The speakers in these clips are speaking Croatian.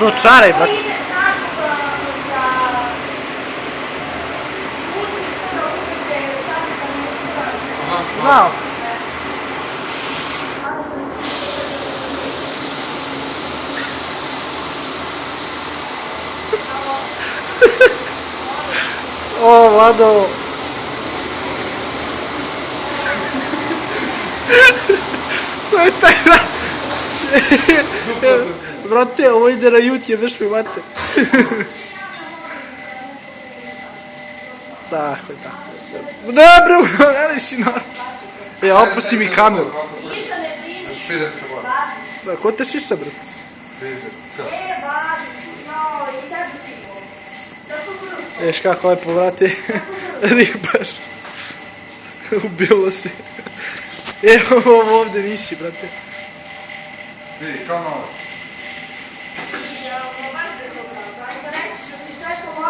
Dočaraj, brate. Znao. O, Vlado. To je taj rat. Brate, ovo ide na YouTube, veš mi mate. Tako, tako. Dobro, gledaj si normalno. Opusti mi kameru. Špiderska voda. Da, ko te šiša, brate? Frizer. Viš kako lepo, brate. Ribaš. Ubilo se. Evo ovdje nisi, brate. Vidi, kao malo.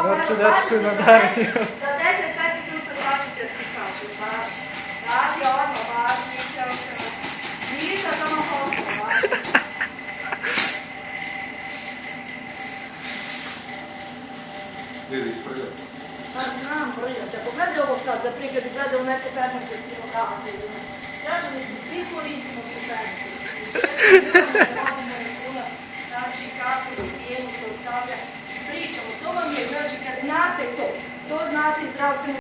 Raču, dečko je na danju. Za 10-15 minuta zvaću te ti kažem, znaš. Važi odmah, važi, ništa samo posla, važi. Vidi, ispravio se. Pa znam, brojio se. Pogledaj ovog sad, da prije kad bi gledao neku perniku od svima ravatelju. Kaže mi se, svi koristimo tu perniku. Znači, kako da pijemo se ostavlja. Pričamo, to vam je, znači, kad znate to znate i zdravstveno